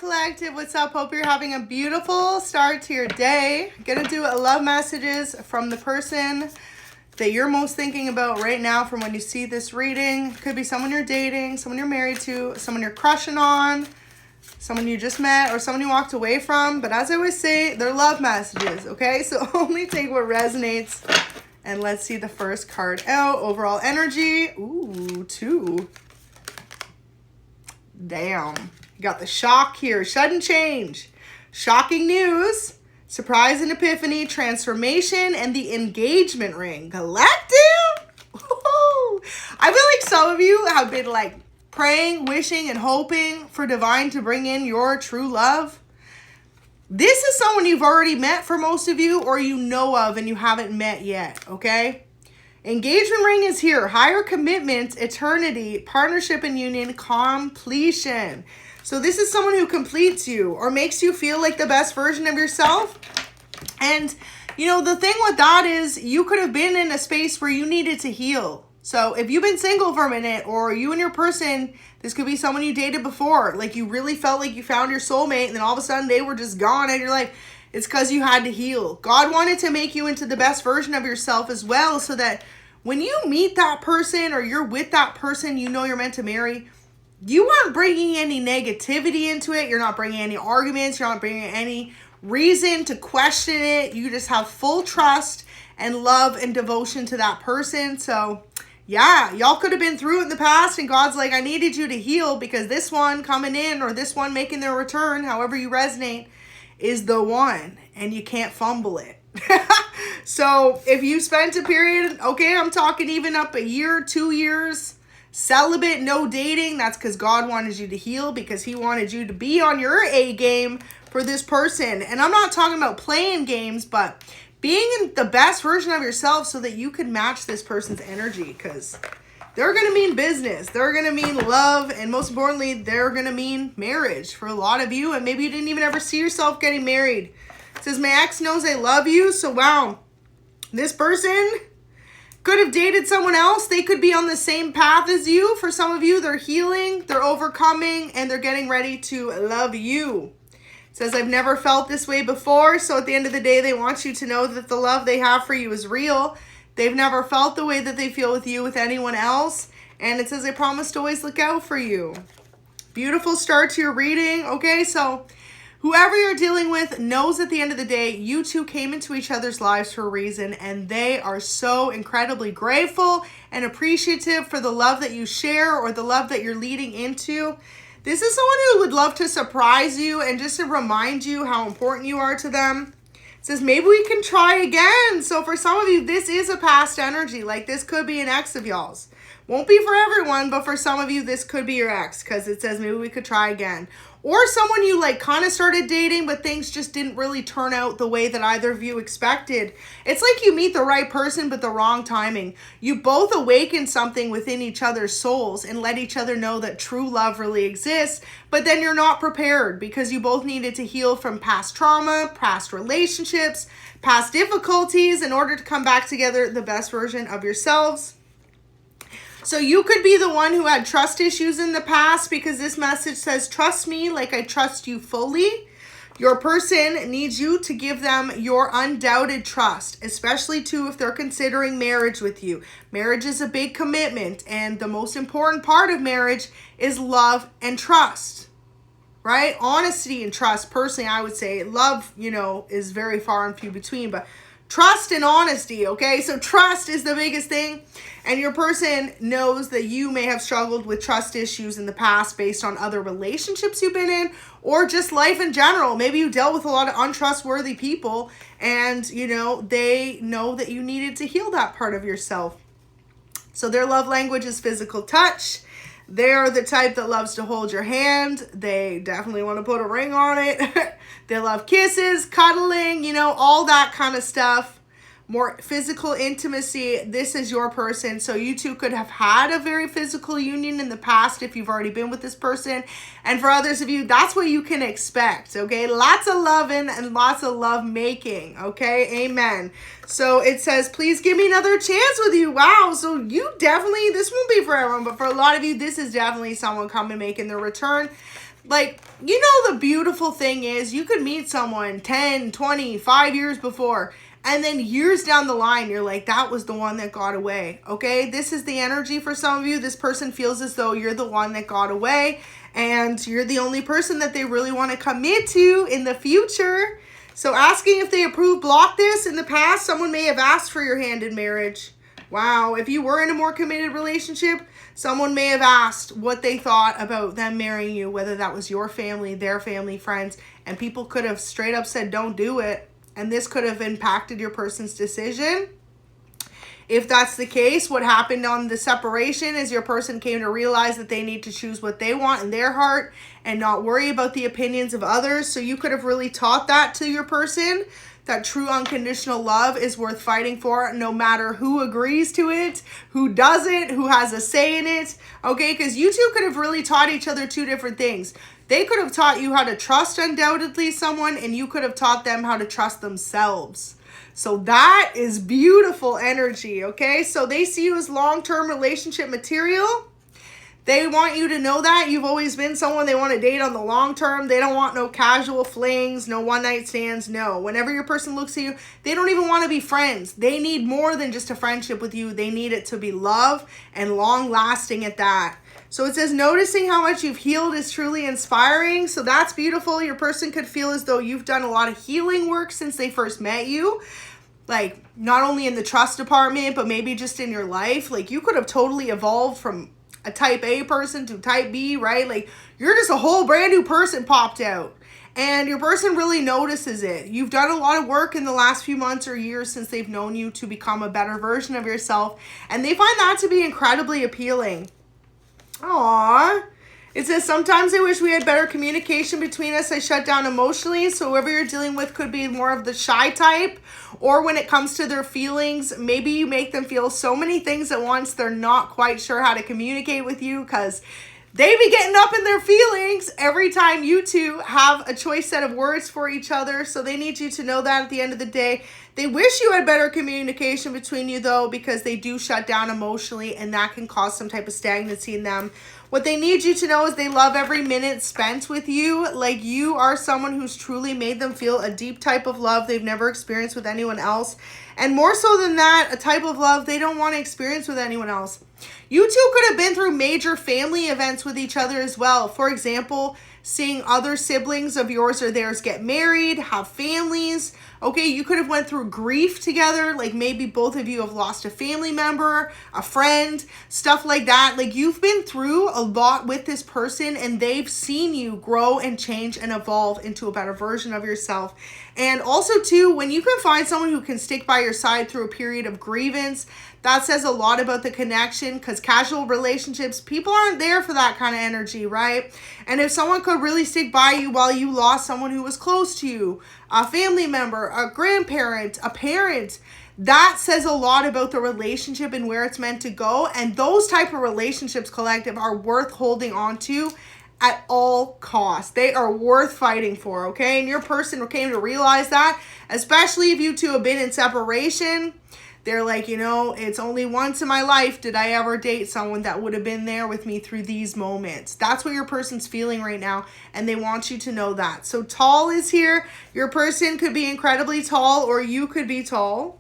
Collective, what's up? Hope you're having a beautiful start to your day. Gonna do love messages from the person that you're most thinking about right now from when you see this reading. Could be someone you're dating, someone you're married to, someone you're crushing on, someone you just met, or someone you walked away from. But as I always say, they're love messages, okay? So only take what resonates. And let's see the first card out. Overall energy. Ooh, 2. Damn. You got the shock here. Sudden change. Shocking news. Surprise and epiphany. Transformation. And the engagement ring. Collective. Woo-hoo. I feel like some of you have been like praying, wishing, and hoping for divine to bring in your true love. This is someone you've already met for most of you, or you know of and you haven't met yet, okay? Engagement ring is here. Higher commitment, eternity, partnership and union, completion. So this is someone who completes you or makes you feel like the best version of yourself. And, you know, the thing with that is you could have been in a space where you needed to heal. So if you've been single for a minute, or you and your person, this could be someone you dated before, like you really felt like you found your soulmate and then all of a sudden they were just gone out of your life. It's because you had to heal. God wanted to make you into the best version of yourself as well, so that when you meet that person or you're with that person you know you're meant to marry, you aren't bringing any negativity into it. You're not bringing any arguments. You're not bringing any reason to question it. You just have full trust and love and devotion to that person. So yeah, y'all could have been through it in the past and God's like, I needed you to heal because this one coming in or this one making their return, however you resonate, is the one and you can't fumble it. So if you spent a period, okay, I'm talking even up a year, 2 years, celibate, no dating, that's because God wanted you to heal, because he wanted you to be on your A game for this person. And I'm not talking about playing games, but being in the best version of yourself so that you can match this person's energy, because they're going to mean business. They're going to mean love. And most importantly, they're going to mean marriage for a lot of you. And maybe you didn't even ever see yourself getting married. It says, my ex knows I love you. So, wow, this person could have dated someone else. They could be on the same path as you. For some of you, they're healing, they're overcoming, and they're getting ready to love you. It says, I've never felt this way before. So at the end of the day, they want you to know that the love they have for you is real. They've never felt the way that they feel with you with anyone else. And it says, I promise to always look out for you. Beautiful start to your reading. Okay, so whoever you're dealing with knows at the end of the day, you two came into each other's lives for a reason. And they are so incredibly grateful and appreciative for the love that you share or the love that you're leading into. This is someone who would love to surprise you and just to remind you how important you are to them. It says, maybe we can try again. So for some of you, this is a past energy. Like this could be an ex of y'all's. Won't be for everyone, but for some of you, this could be your ex, because it says maybe we could try again. Or someone you like kind of started dating, but things just didn't really turn out the way that either of you expected. It's like you meet the right person, but the wrong timing. You both awaken something within each other's souls and let each other know that true love really exists, but then you're not prepared because you both needed to heal from past trauma, past relationships, past difficulties in order to come back together the best version of yourselves. So you could be the one who had trust issues in the past, because this message says, trust me like I trust you fully. Your person needs you to give them your undoubted trust, especially too if they're considering marriage with you. Marriage is a big commitment, and the most important part of marriage is love and trust, right? Honesty and trust. Personally, I would say love, you know, is very far and few between, but trust and honesty, okay? So trust is the biggest thing. And your person knows that you may have struggled with trust issues in the past based on other relationships you've been in, or just life in general. Maybe you dealt with a lot of untrustworthy people and, you know, they know that you needed to heal that part of yourself. So their love language is physical touch. They're the type that loves to hold your hand. They definitely want to put a ring on it. They love kisses, cuddling, you know, all that kind of stuff. More physical intimacy. This is your person. So you two could have had a very physical union in the past if you've already been with this person. And for others of you, that's what you can expect, okay? Lots of loving and lots of love making, okay? Amen. So it says, please give me another chance with you. Wow. So you definitely, this won't be for everyone, but for a lot of you, this is definitely someone coming making their return. Like, you know, the beautiful thing is you could meet someone 10, 20, 5 years before, and then years down the line, you're like, that was the one that got away, okay? This is the energy for some of you. This person feels as though you're the one that got away, and you're the only person that they really want to commit to in the future. So asking if they approve, block this. In the past, someone may have asked for your hand in marriage. Wow, if you were in a more committed relationship, someone may have asked what they thought about them marrying you, whether that was your family, their family, friends, and people could have straight up said, don't do it. And this could have impacted your person's decision. If that's the case, what happened on the separation is your person came to realize that they need to choose what they want in their heart and not worry about the opinions of others. So you could have really taught that to your person, that true unconditional love is worth fighting for, no matter who agrees to it, who doesn't, who has a say in it, okay? Because you two could have really taught each other two different things. They could have taught you how to trust undoubtedly someone, and you could have taught them how to trust themselves. So that is beautiful energy, okay? So they see you as long-term relationship material. They want you to know that you've always been someone they want to date on the long term. They don't want no casual flings, no one-night stands, no. Whenever your person looks at you, they don't even want to be friends. They need more than just a friendship with you. They need it to be love and long-lasting at that. So it says, noticing how much you've healed is truly inspiring. So that's beautiful. Your person could feel as though you've done a lot of healing work since they first met you. Like, not only in the trust department, but maybe just in your life. Like, you could have totally evolved from a type A person to type B, right? Like, you're just a whole brand new person popped out. And your person really notices it. You've done a lot of work in the last few months or years since they've known you to become a better version of yourself. And they find that to be incredibly appealing. Aww. It says, sometimes I wish we had better communication between us. I shut down emotionally. So whoever you're dealing with could be more of the shy type. Or when it comes to their feelings, maybe you make them feel so many things at once, they're not quite sure how to communicate with you because they be getting up in their feelings every time you two have a choice set of words for each other. So they need you to know that at the end of the day. They wish you had better communication between you, though, because they do shut down emotionally, and that can cause some type of stagnancy in them. What they need you to know is they love every minute spent with you. Like, you are someone who's truly made them feel a deep type of love they've never experienced with anyone else. And more so than that, a type of love they don't want to experience with anyone else. You two could have been through major family events with each other as well. For example, seeing other siblings of yours or theirs get married, have families. Okay, you could have went through grief together. Like, maybe both of you have lost a family member, a friend, stuff like that. Like, you've been through a lot with this person, and they've seen you grow and change and evolve into a better version of yourself. And also, too, when you can find someone who can stick by your side through a period of grievance, that says a lot about the connection, because casual relationships, people aren't there for that kind of energy, right? And if someone could really stick by you while you lost someone who was close to you, a family member, a grandparent, a parent, that says a lot about the relationship and where it's meant to go. And those type of relationships, collective, are worth holding on to at all costs. They are worth fighting for, okay? And your person came to realize that, especially if you two have been in separation. They're like, you know, it's only once in my life did I ever date someone that would have been there with me through these moments. That's what your person's feeling right now, and they want you to know that. So tall is here. Your person could be incredibly tall, or you could be tall.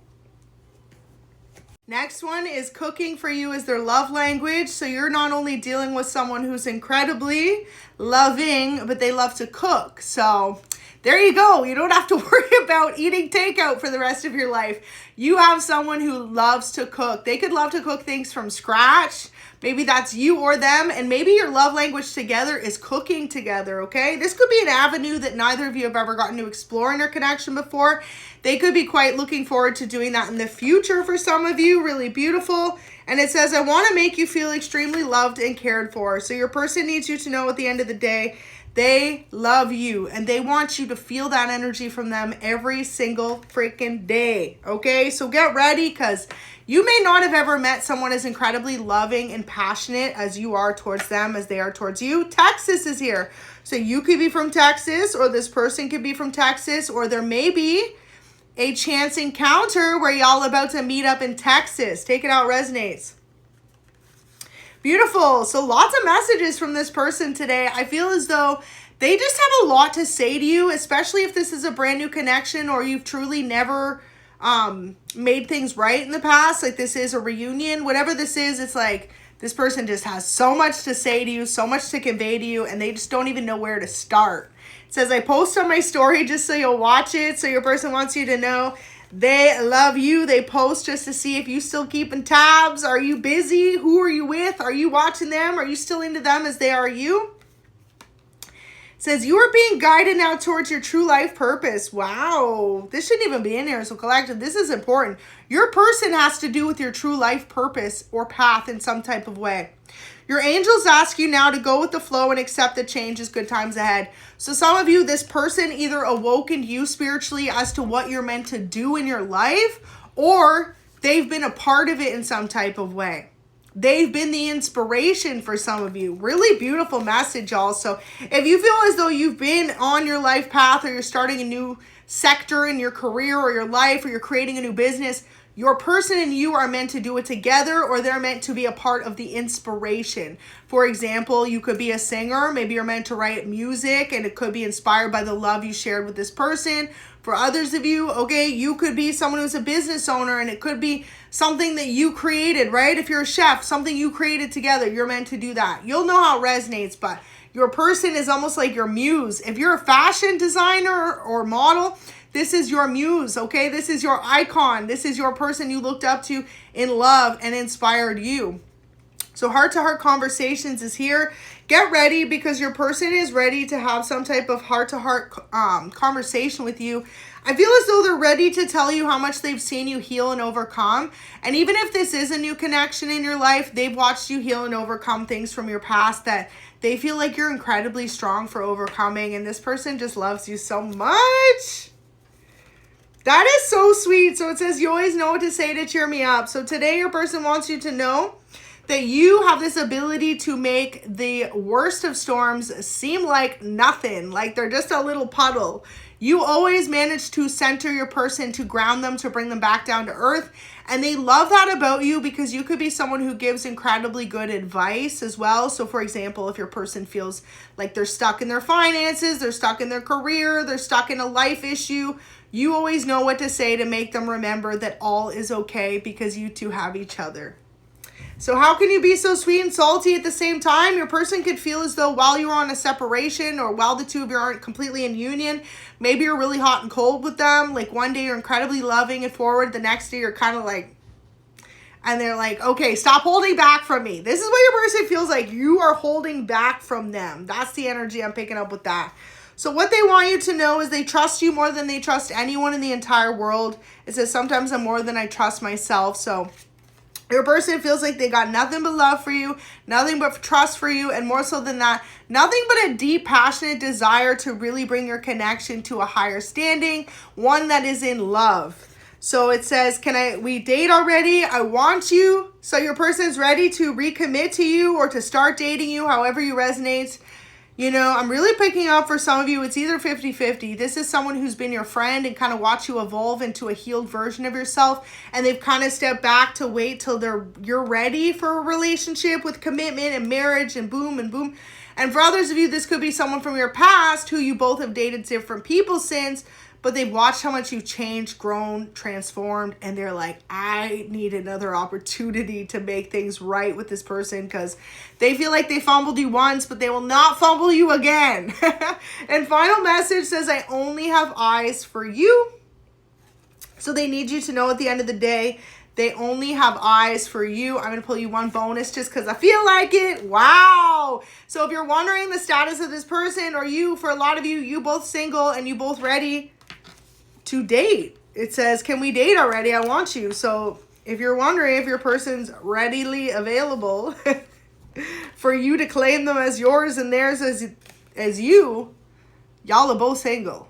Next one is cooking for you is their love language. So you're not only dealing with someone who's incredibly loving, but they love to cook. So there you go. You don't have to worry about eating takeout for the rest of your life. You have someone who loves to cook. They could love to cook things from scratch. Maybe that's you or them, and maybe your love language together is cooking together, okay? This could be an avenue that neither of you have ever gotten to explore in your connection before. They could be quite looking forward to doing that in the future for some of you. Really beautiful. And it says, I want to make you feel extremely loved and cared for. So your person needs you to know at the end of the day, they love you, and they want you to feel that energy from them every single freaking day, okay? So get ready, because you may not have ever met someone as incredibly loving and passionate as you are towards them as they are towards you. Texas is here. So you could be from Texas, or this person could be from Texas, or there may be a chance encounter where y'all about to meet up in Texas. Take it out, resonates. Beautiful. So lots of messages from this person today. I feel as though They just have a lot to say to you, especially if this is a brand new connection or you've truly never made things right in the past. Like this is a reunion, whatever this is, it's like this person just has so much to say to you, so much to convey to you, and they just don't even know where to start. It says, I post on my story just so you'll watch it, so your person wants you to know they love you. They post just to see if you still keeping tabs. Are you busy? Who are you with? Are you watching them? Are you still into them as they are you? It says, you are being guided now towards your true life purpose. Wow. This shouldn't even be in here. So collective, this is important. Your person has to do with your true life purpose or path in some type of way. Your angels ask you now to go with the flow and accept the changes, good times ahead. So some of you, this person either awokened you spiritually as to what you're meant to do in your life, or they've been a part of it in some type of way. They've been the inspiration for some of you. Really beautiful message, y'all. So if you feel as though you've been on your life path, or you're starting a new sector in your career or your life, or you're creating a new business, your person and you are meant to do it together, or they're meant to be a part of the inspiration. For example, you could be a singer. Maybe you're meant to write music, and it could be inspired by the love you shared with this person. For others of you, okay, you could be someone who's a business owner, and it could be something that you created, right? If you're a chef, something you created together, you're meant to do that. You'll know how it resonates, but your person is almost like your muse. If you're a fashion designer or model, this is your muse, okay? This is your icon. This is your person you looked up to in love and inspired you. So heart-to-heart conversations is here. Get ready, because your person is ready to have some type of heart-to-heart conversation with you. I feel as though they're ready to tell you how much they've seen you heal and overcome. And even if this is a new connection in your life, they've watched you heal and overcome things from your past that they feel like you're incredibly strong for overcoming. And this person just loves you so much. That is so sweet. So it says, you always know what to say to cheer me up. So today your person wants you to know that you have this ability to make the worst of storms seem like nothing, like they're just a little puddle. You always manage to center your person, to ground them, to bring them back down to earth. And they love that about you, because you could be someone who gives incredibly good advice as well. So for example, if your person feels like they're stuck in their finances, they're stuck in their career, they're stuck in a life issue, you always know what to say to make them remember that all is okay, because you two have each other. So how can you be so sweet and salty at the same time? Your person could feel as though while you're on a separation, or while the two of you aren't completely in union, maybe you're really hot and cold with them. Like one day you're incredibly loving and forward. The next day you're kind of like, and they're like, okay, stop holding back from me. This is what your person feels like. You are holding back from them. That's the energy I'm picking up with that. So what they want you to know is they trust you more than they trust anyone in the entire world. It says, sometimes I'm more than I trust myself. So your person feels like they got nothing but love for you, nothing but trust for you, and more so than that, nothing but a deep, passionate desire to really bring your connection to a higher standing, one that is in love. So it says, we date already? I want you. So your person's ready to recommit to you, or to start dating you, however you resonate. You know, I'm really picking up for some of you, it's either 50-50. This is someone who's been your friend and kind of watched you evolve into a healed version of yourself, and they've kind of stepped back to wait till you're ready for a relationship with commitment and marriage and boom and boom. And for others of you, this could be someone from your past who you both have dated different people since, but they've watched how much you've changed, grown, transformed, and they're like, I need another opportunity to make things right with this person, because they feel like they fumbled you once, but they will not fumble you again. And final message says, I only have eyes for you. So they need you to know at the end of the day, they only have eyes for you. I'm going to pull you one bonus just because I feel like it. Wow. So if you're wondering the status of this person, or you, for a lot of you, you both single and you both ready to date. It says, can we date already? I want you. So if you're wondering if your person's readily available for you to claim them as yours and theirs as you, y'all are both single.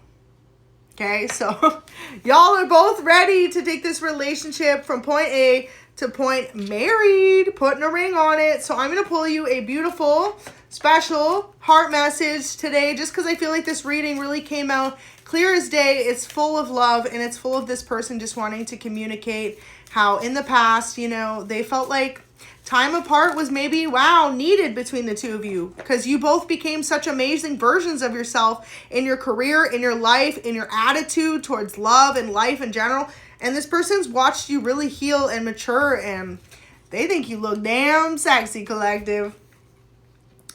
Okay, so y'all are both ready to take this relationship from point A to point married, putting a ring on it. So I'm going to pull you a beautiful, special heart message today, just because I feel like this reading really came out clear as day. It's full of love, and it's full of this person just wanting to communicate how in the past, you know, they felt like time apart was maybe, wow, needed between the two of you because you both became such amazing versions of yourself in your career, in your life, in your attitude towards love and life in general. And this person's watched you really heal and mature, and they think you look damn sexy, collective.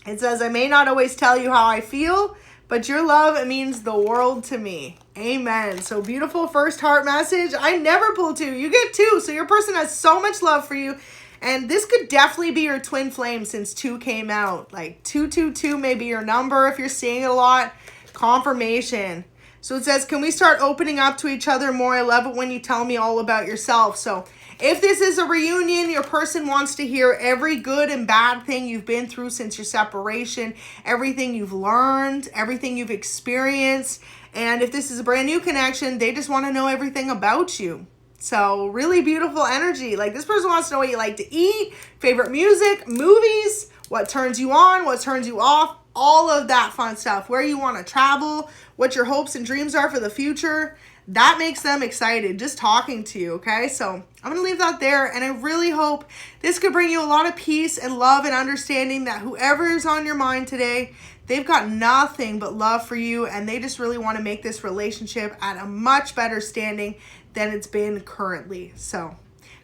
It says, I may not always tell you how I feel, but your love, it means the world to me. Amen. So beautiful first heart message. I never pull 2. You get 2. So your person has so much love for you. And this could definitely be your twin flame since 2 came out. Like 222 may be your number if you're seeing it a lot. Confirmation. So it says, can we start opening up to each other more? I love it when you tell me all about yourself. So if this is a reunion, your person wants to hear every good and bad thing you've been through since your separation, everything you've learned, everything you've experienced. And if this is a brand new connection, they just want to know everything about you. So really beautiful energy. Like this person wants to know what you like to eat, favorite music, movies, what turns you on, what turns you off, all of that fun stuff, where you want to travel, what your hopes and dreams are for the future. That makes them excited just talking to you, okay? So I'm going to leave that there, and I really hope this could bring you a lot of peace and love and understanding that whoever is on your mind today, they've got nothing but love for you, and they just really want to make this relationship at a much better standing than it's been currently. So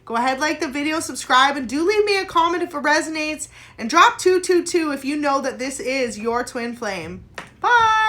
go ahead, like the video, subscribe, and do leave me a comment if it resonates, and drop 222 if you know that this is your twin flame. Bye!